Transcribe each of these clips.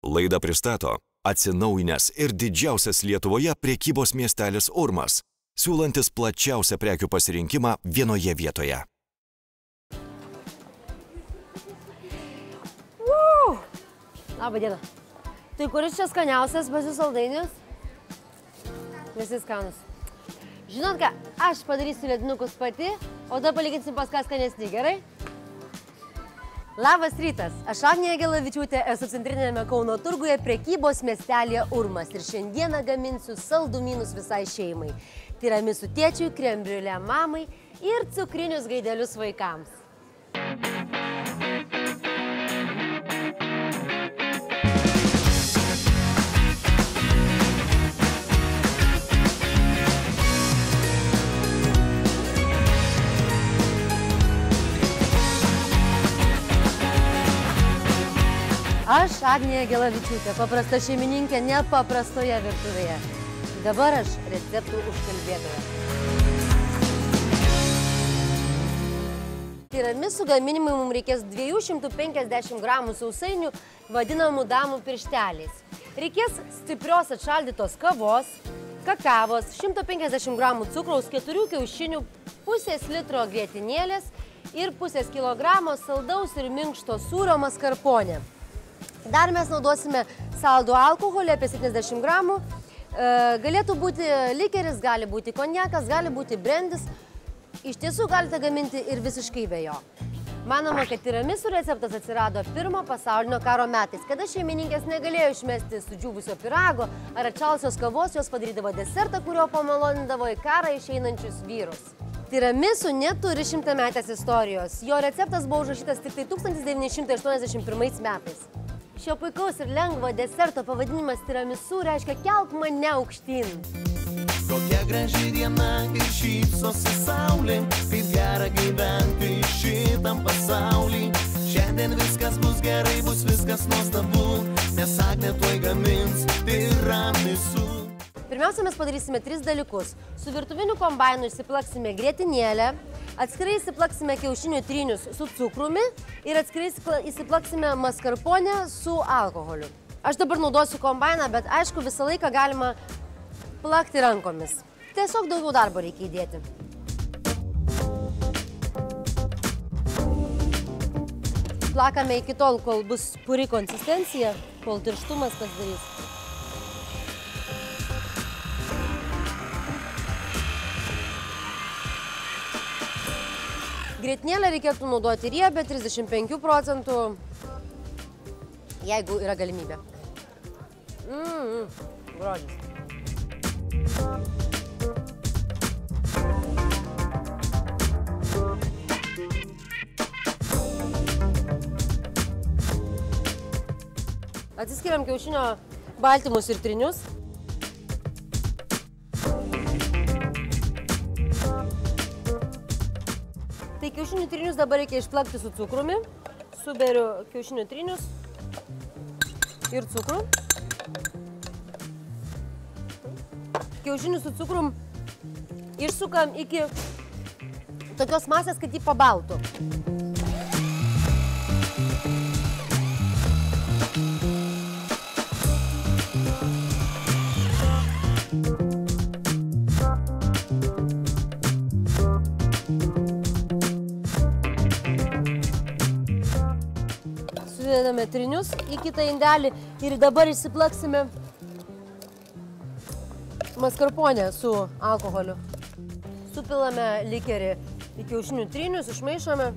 Laidą pristato atsinaujinęs ir didžiausias Lietuvoje prekybos miestelis Urmas, siūlantis plačiausią prekių pasirinkimą vienoje vietoje. Labą dieną. Tai kuris čia skaniausias pas jūs saldainis? Visi skanus. Žinot ką, aš padarysiu ledinukus pati, o tada palyginsim pas ką skanesnį, gerai? Labas rytas, aš Agnė Gelavičiūtė, esu centrinėme Kauno turguje prekybos miestelėje Urmas ir šiandieną gaminsiu saldumynus visai šeimai. Tiramisų tėčiui, krembriulę mamai ir cukrinius gaidelius vaikams. Aš Agnė Gelavičiūtė, paprasta šeimininkė nepaprastoje virtuvėje. Dabar aš receptų užkalbėtoja. Tiramisų gaminimui mums reikės 250 gramų sausainių, vadinamų damų piršteliais. Reikės stiprios atšaldytos kavos, kakavos, 150 gramų cukraus, 4 kiaušinių, pusės litro grietinėlės ir pusės kilogramo saldaus ir minkšto sūrio maskarponė. Dar mes naudosime saldų alkoholį apie 70 gramų. Galėtų būti likeris, gali būti konjakas, gali būti brendis. Iš tiesų galite gaminti ir visiškai be jo. Manoma, kad tiramisų receptas atsirado Pirmo pasaulinio karo metais, kada šeimininkės negalėjo išmesti sudžiūvusio pyrago ar atšalusios kavos, jos padarydavo desertą, kurio pamalonindavo į karą išeinančius vyrus. Tiramisų neturi šimtametės istorijos. Jo receptas buvo užrašytas tik 1981 metais. Šio puikaus ir lengvo deserto pavadinimas tiramisų reiškia kelk mane aukštyn. Kokia graži diena ir šypsosi saulė, kaip gera gyventi šitam pasaulį. Šiandien viskas bus gerai, bus viskas nuostabu, nes Agnė tuoj gamins tiramisų. Pirmiausia, mes padarysime 3 dalykus. Su virtuviniu kombainu įsiplaksime grietinėlę, atskirai įsiplaksime kiaušinių trynius su cukrumi ir atskirai įsiplaksime maskarponę su alkoholiu. Aš dabar naudosiu kombainą, bet aišku, visą laiką galima plakti rankomis. Tiesiog daugiau darbo reikia įdėti. Plakame iki tol, kol bus puri konsistencija, kol tirštumas pasidarys. Grietinėlę reikėtų naudoti riebę, 35 procentų, jeigu yra galimybė. Grožis. Atsiskiriam kiaušinio baltymus ir trinius. Tai kiaušinių trynius dabar reikia išplakti su cukrumi. Suberiu kiaušinių trynius ir cukrų. Kiaušinių su cukrum išsukam iki tokios masės, kad jį pabaltų. Sudedame trinius į kitą indelį ir dabar įsiplaksime maskarponę su alkoholiu. Supilame likerį į kiaušinių trynius, išmaišome.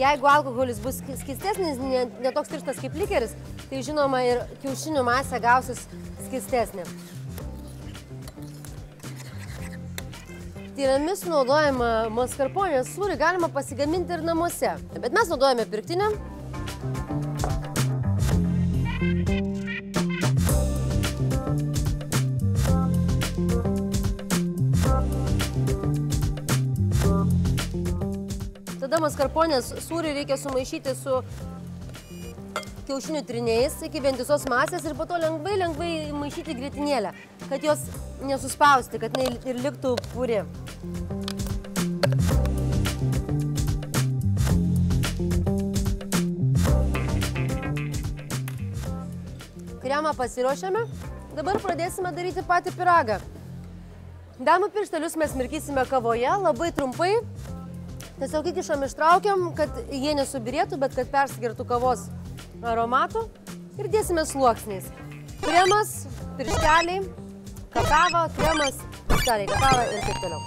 Jeigu alkoholis bus skystesnis, ne toks tirštas kaip likeris, tai žinoma ir kiaušinių masė gausis skystesnė. Tiramisų naudojama maskarponės sūrį galima pasigaminti ir namuose, bet mes naudojame pirktinę. Tada maskarponės sūrį reikia sumaišyti su kiaušinių tryniais iki vientisos masės ir po to lengvai maišyti grietinėlę, kad jos nesuspausti, kad jinai ir liktų puri. kremą pasiruošėme. Dabar pradėsime daryti patį pyragą. Damų pirštelius mes mirkysime kavoje, labai trumpai. Tiesiog įkišam, ištraukiam, kad jie nesubirėtų, bet kad persigirtų kavos aromatų. Ir dėsime sluoksniais. Kremas, piršteliai, kakava, kremas, piršteliai, kakava ir taip toliau.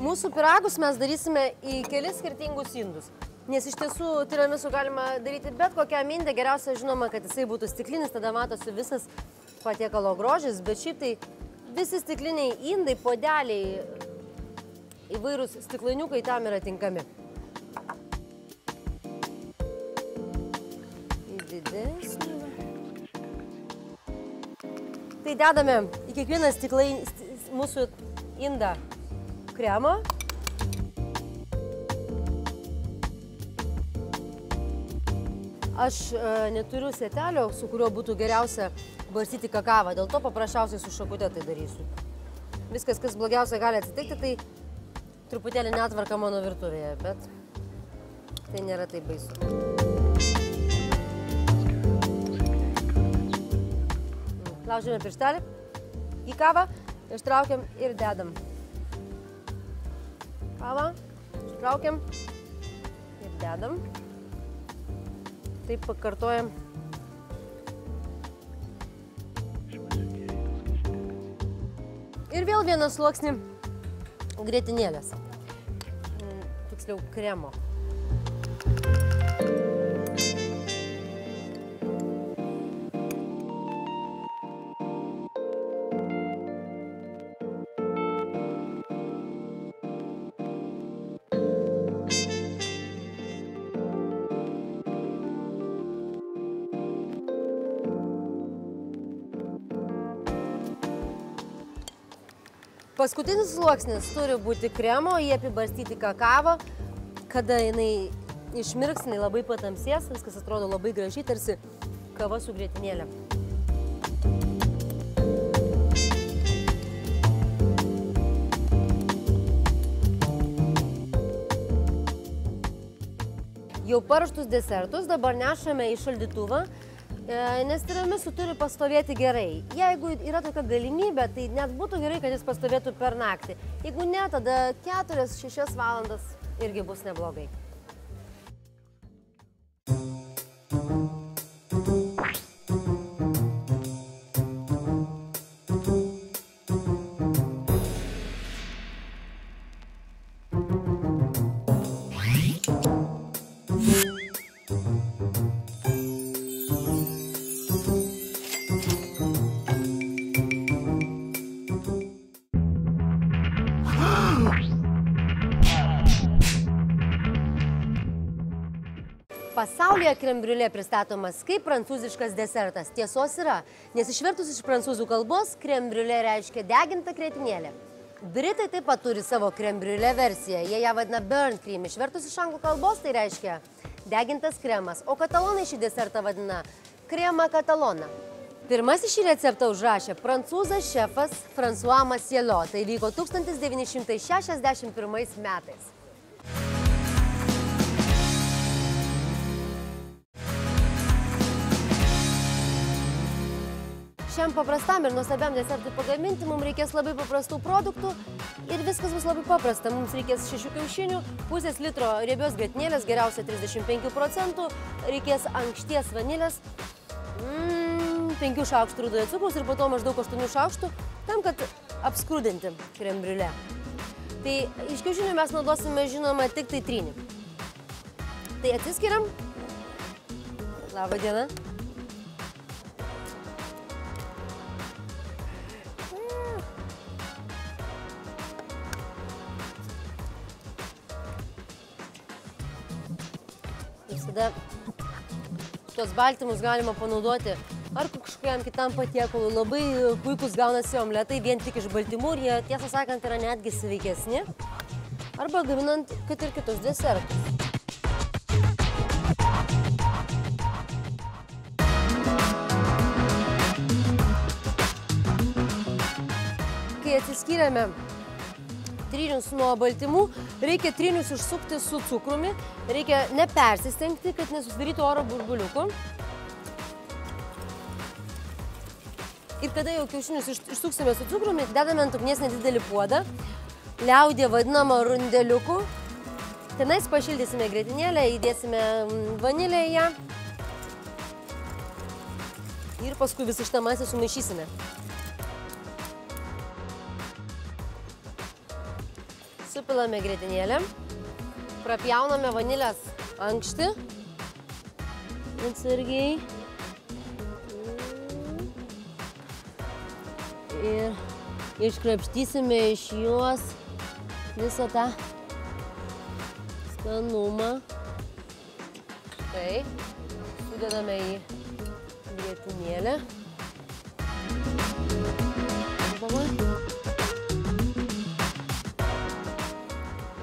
Mūsų pyragus mes darysime į kelis skirtingus indus. Nes iš tiesų tiramisu galima daryti bet kokiam inde, geriausia žinoma, kad jisai būtų stiklinis, tada matosi visas patiekalo grožis, bet šiaip tai visi stikliniai indai, podeliai, įvairūs stiklainiukai tam yra tinkami. Į didesnį. Tai dedame į kiekvieną mūsų indą kremą. Aš neturiu sėtelio, su kuriuo būtų geriausia barstyti kakavą, dėl to paprasčiausiai su šakute tai darysiu. Viskas, kas blogiausia gali atsitikti, tai truputėlį netvarka mano virtuvėje, bet tai nėra taip baisu. Laužėme pirštelį į kavą, ištraukiam ir dedam. Kavą, ištraukiam ir dedam. Taip pakartojam. Ir vėl vieną sluoksnį grietinėlės. Tiksliau, kremo. Paskutinis sluoksnis turi būti kremo, jį apibarstyti kakavą, kada jinai išmirks, jinai labai patamsės, viskas atrodo labai gražiai, tarsi kava su grietinėlė. Jau paruoštus desertus dabar nešame į šaldytuvą, nes tiramisu turi pastovėti gerai. Jeigu yra tokia galimybė, tai net būtų gerai, kad jis pastovėtų per naktį. Jeigu ne, tada 4-6 valandas irgi bus neblogai. Pasaulyje krem briulė pristatomas kaip prancūziškas desertas. Tiesos yra, nes išvertus iš prancūzų kalbos, krem briulė reiškia degintą grietinėlę. Britai taip pat turi savo krem briulė versiją, jie ją vadina burnt cream. Išvertus iš anglų kalbos tai reiškia degintas kremas, o katalonai šį desertą vadina krema katalona. Pirmasis šį receptą užrašė prancūzas šefas François Massielot. Tai vyko 1961 metais. Šiam paprastam ir nuostabiam desertui pagaminti mums reikės labai paprastų produktų ir viskas bus labai paprasta. Mums reikės 6 kiaušinių, pusės litro riebios grietinėlės, geriausia 35%, reikės ankšties vanilės, 5 šaukštų rudojo cukraus ir po to maždaug 8 šaukštų, tam, kad apskrudinti krem briulė. Tai iš kiaušinių mes naudosime, žinoma, tik tai trynį. Tai atsiskiriam. Labą dieną. Visada tuos baltymus galima panaudoti ar kažkokiam kitam patiekalui. Labai puikus gaunasi omletai vien tik iš baltymų ir jie, tiesą sakant, yra netgi sveikesni. Arba gaminant kad ir kitus desertus. Kai atsiskyrėme trynius nuo baltymų, reikia trynius išsukti su cukrumi, reikia nepersistengti, kad nesusidarytų oro burbuliukų. Ir kada jau kiaušinius išsuksime su cukrumi, dedame ant ugnies nedidelį puodą, liaudė vadinamą rundeliuku. Tenais pašildysime grietinėlę, įdėsime vanilę į ją. Ir paskui visą šitą masę sumaišysime. Supilame grietinėlę, prapjauname vanilės ankštį, atsargiai. Ir iškrapštysime iš jos visą tą skanumą. Tai sudedame į grietinėlę.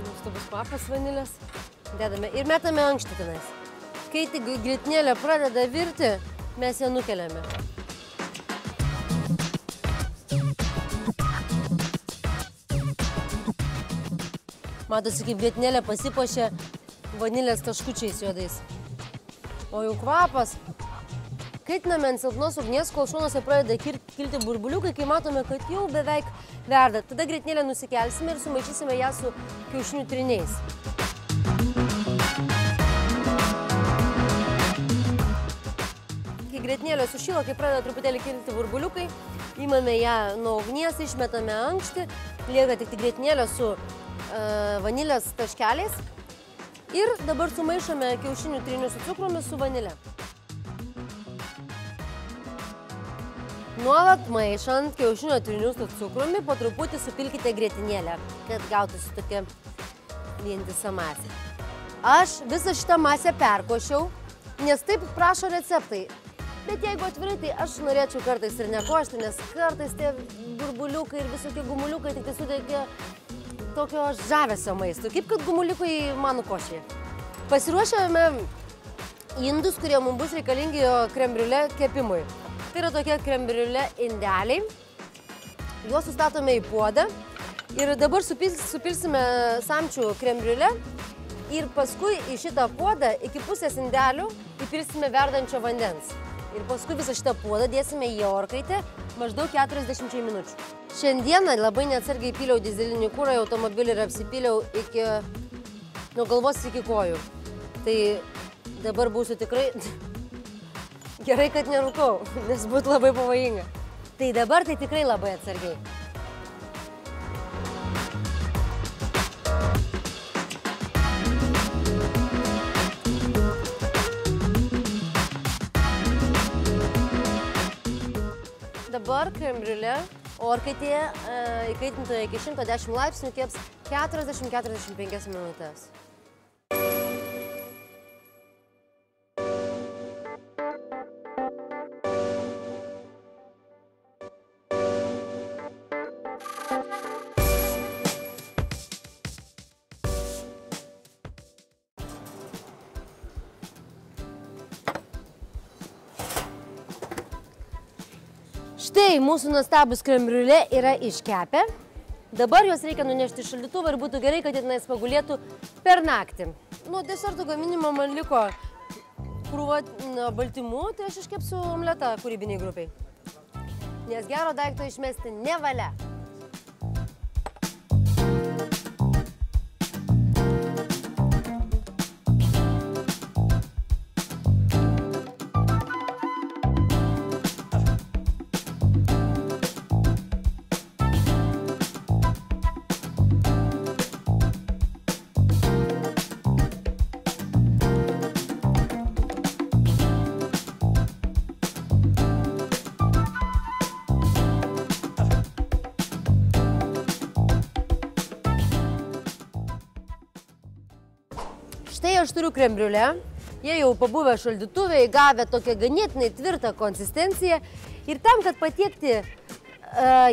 Nuostabus kvapas vanilės. Dedame ir metame ankštį tenais. Kai tik grietinėlė pradeda virti, mes ją nukeliame. Matosi, kaip grietinėlė pasipuošė vanilės taškučiais juodais. O jau kvapas. Kaitiname ant silpnos ugnies, kol šonuose pradeda kilti burbuliukai, kai matome, kad jau beveik verda. Tada grietinėlę nusikelsime ir sumaišysime ją su kiaušinių tryniais. Kai grietinėlė sušyla, kai pradeda truputėlį kilti burbuliukai, imame ją nuo ugnies, išmetame ankštį, lieka tik grietinėlė su vanilės taškeliais ir dabar sumaišome kiaušinių trynius su cukrumi su vanile. Nuolat maišant kiaušinio trynius su cukrumi, po truputį supilkite grietinėlę, kad gautųsi tokia vientisa masė. Aš visą šitą masę perkošiau, nes taip prašo receptai. Bet jeigu atvirai, tai aš norėčiau kartais ir nekošti, nes kartais tie burbuliukai ir visokie gumuliukai tik tai suteikia tokio žavesio maistui, kaip kad gumuliukai manų košėje. Pasiruošėme indus, kurie mums bus reikalingi krem briulė kepimui. Tai yra tokie krem briulė indeliai. Juos sustatome į puodą ir dabar supilsime samčių krem briulė ir paskui į šitą puodą iki pusės indelių įpilsime verdančio vandens. Ir paskui visą šitą puodą dėsime į orkaitę maždaug 40 minučių. Šiandieną labai neatsargiai pyliau dizelinį kūrą į automobilį ir apsipyliau nuo galvos iki kojų. Tai dabar būsiu tikrai gerai, kad nerūkau, nes būtų labai pavojinga. Tai dabar tai tikrai labai atsargiai. Dabar krem briulė orkaitėje įkaitintoje iki 110 laipsnių keps 40-45 minutės. Štai mūsų nuostabus krem briulė yra iškepę. Dabar juos reikia nunešti į šaldytuvą ir būtų gerai, kad jie tenais pagulėtų per naktį. Nuo deserto gaminimo man liko krūva baltymų, tai aš iškepsiu omletą kūrybiniai grupiai. Nes gero daikto išmesti nevalia. Štai aš turiu krem briulė, jie jau pabuvę šaldytuve, įgavę tokią ganėtinai tvirtą konsistenciją ir tam, kad patiekti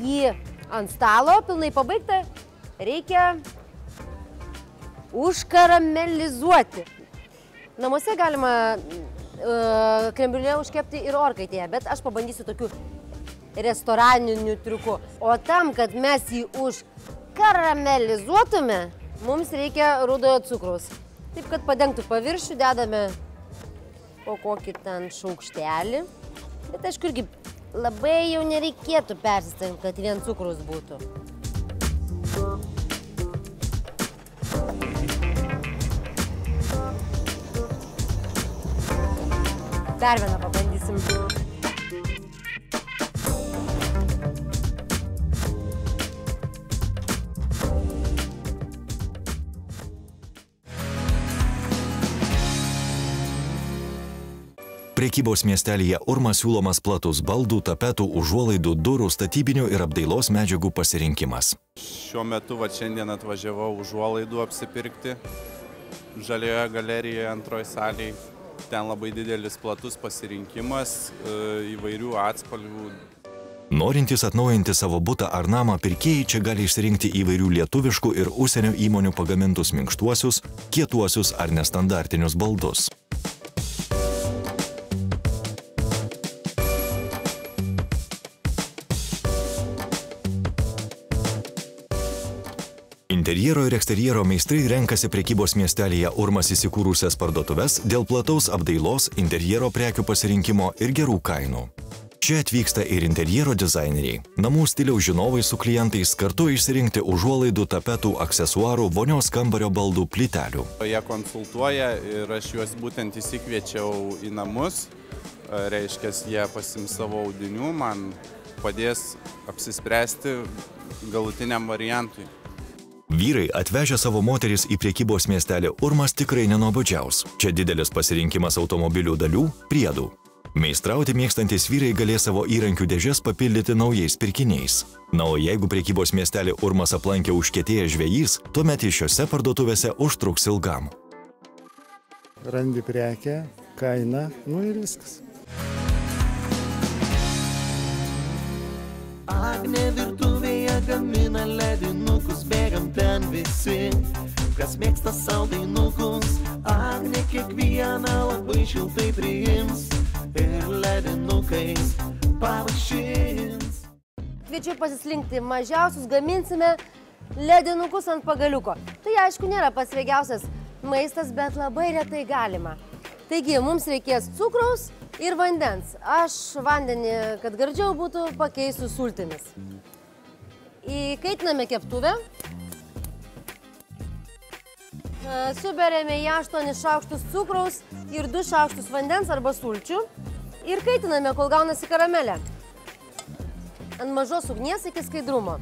jį ant stalo, pilnai pabaigtą, reikia užkaramelizuoti. Namuose galima krem briulė užkepti ir orkaitėje, bet aš pabandysiu tokiu restoraniniu triuku. O tam, kad mes jį užkaramelizuotume, mums reikia rudojo cukraus. Taip, kad padengtų paviršių, dedame po kokį ten šaukštelį. Bet aišku, irgi labai jau nereikėtų persistengti, kad vien cukrus būtų. Dar vieną pabandysim. Prekybos miestelyje Urmas siūlomas platus baldų, tapetų, užuolaidų, durų, statybinių ir apdailos medžiagų pasirinkimas. Šiuo metu šiandien atvažiavau užuolaidų apsipirkti Žaliojoje galerijoje antroje salėje. Ten labai didelis platus pasirinkimas įvairių atspalvių. Norintys atnaujinti savo butą ar namą, pirkėjai čia gali išsirinkti įvairių lietuviškų ir užsienio įmonių pagamintus minkštuosius, kietuosius ar nestandartinius baldus. Interjero ir eksterjero meistrai renkasi prekybos miestelyje Urmas įsikūrusias parduotuves dėl plataus apdailos, interjero prekių pasirinkimo ir gerų kainų. Čia atvyksta ir interjero dizaineriai, namų stiliaus žinovai su klientais kartu išsirinkti užuolaidų, tapetų, aksesuarų, vonios kambario baldų, plytelių. Jie konsultuoja ir aš juos būtent įsikviečiau į namus, reiškia, jie pasiims savo audinių, man padės apsispręsti galutiniam variantui. Vyrai atvežę savo moteris į prekybos miestelį Urmas tikrai nenuobodžiaus. Čia didelis pasirinkimas automobilių dalių, priedų. Meistrauti mėgstantis vyrai galės savo įrankių dėžes papildyti naujais pirkiniais. Na, o jeigu prekybos miestelį Urmas aplankė užkietėjęs žvejys, tuomet iš šiose parduotuvėse užtruks ilgam. Randi prekę, kainą, ir viskas. Agnė virtuvėje gamina ledinukus, bėgam ten visi, kas mėgsta saldainukus. Agnė kiekvieną labai šiltai priims ir ledinukais pavaišins. Kviečiu pasislinkti, mažiausius gaminsime ledinukus ant pagaliuko. Tai aišku nėra pats sveikiausias maistas, bet labai retai galima. Taigi, mums reikės cukraus ir vandens. Aš vandenį, kad gardžiau būtų, pakeisiu sultimis. Įkaitiname keptuvę. Suberiame į 8 šaukštus cukraus ir 2 šaukštus vandens arba sulčių. Ir kaitiname, kol gaunasi karamelė. Ant mažos ugnies iki skaidrumo.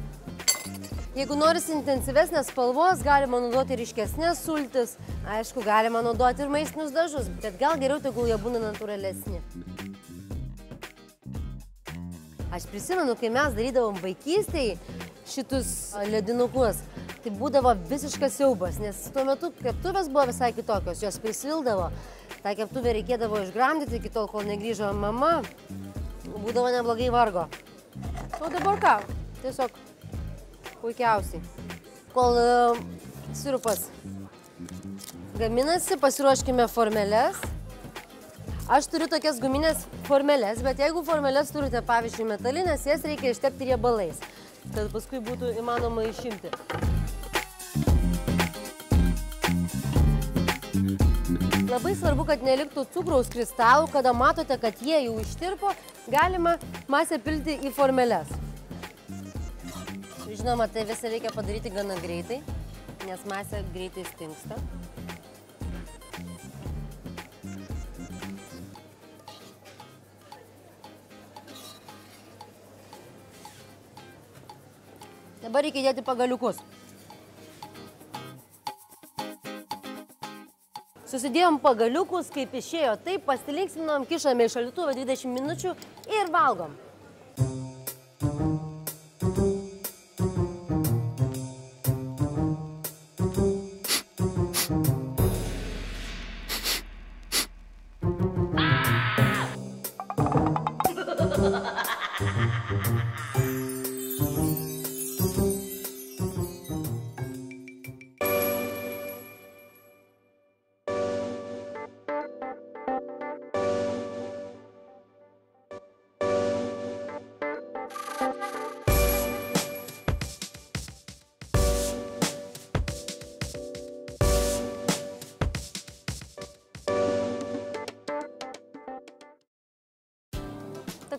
Jeigu norisi intensyvesnės spalvos, galima naudoti ryškesnės sultis. Aišku, galima naudoti ir maistinius dažus, bet gal geriau tegul jie būna natūralesni. Aš prisimenu, kai mes darydavom vaikystėj šitus ledinukus, tai būdavo visiškas siaubas, nes tuo metu keptuvės buvo visai kitokios, jos prisvildavo. tą keptuvę reikėdavo išgramdyti iki tol, kol negrįžo mama, būdavo neblogai vargo. O dabar ką? Tiesiog puikiausiai. Kol sirupas gaminasi, pasiruoškime formeles. Aš turiu tokias guminės formeles, bet jeigu formeles turite, pavyzdžiui, metalinės, jas reikia ištepti riebalais, kad paskui būtų įmanoma išimti. Labai svarbu, kad neliktų cukraus kristalų, kada matote, kad jie jau ištirpo, galima masę pilti į formeles. Žinoma, tai visą reikia padaryti gana greitai, nes masė greitai stingsta. Dabar reikia dėti pagaliukus. Susidėjom pagaliukus, kaip išėjo, taip pasilinksinom, kišame į šaldytuvą 20 minučių ir valgom.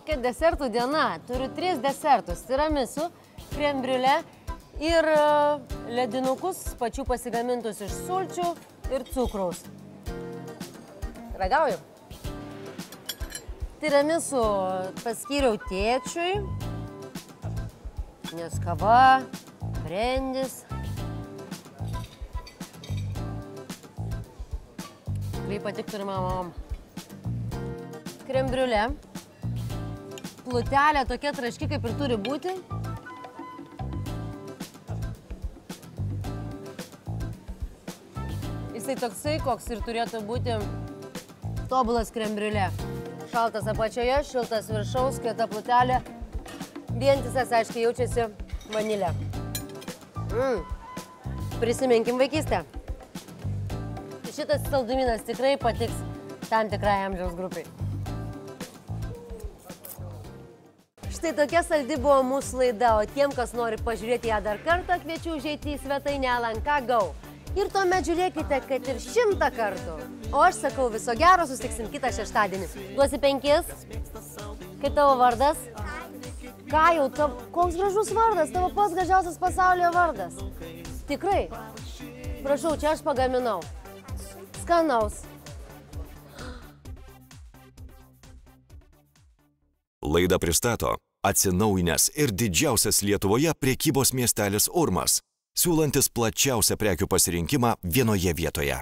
Tokia desertų diena. Turiu 3 desertus. Tiramisu, krem briulė ir ledinukus pačių pasigamintus iš sulčių ir cukraus. Ragauju. Tiramisu paskyriau tėčiui, nes kava, brendis. Tikrai patiktų ir mamom. Krem briulė. Plutelė tokia traški, kaip ir turi būti. Jisai toksai, koks ir turėtų būti tobulas krem briulė. Šaltas apačioje, šiltas viršaus, kieta plutelė. Vientisas, aiškiai, jaučiasi vanilė. Prisiminkim vaikystę. Šitas saldumynas tikrai patiks tam tikrai amžiaus grupiai. Štai tokia saldi buvo mūsų laida, o tiem, kas nori pažiūrėti ją dar kartą, kviečiu užeiti į svetainę LNK.go. Ir tuomet žiūrėkite, kad ir 100 kartų. O aš sakau, viso gero, susitiksim kitą šeštadienį. Duosi 5? Kaip tavo vardas? Kajau, koks gražus vardas, tavo pats gražiausias pasaulyje vardas. Tikrai. Prašau, čia aš pagaminau. Skanaus. Laidą pristato atsinaujinęs ir didžiausias Lietuvoje prekybos miestelis Urmas, siūlantis plačiausią prekių pasirinkimą vienoje vietoje.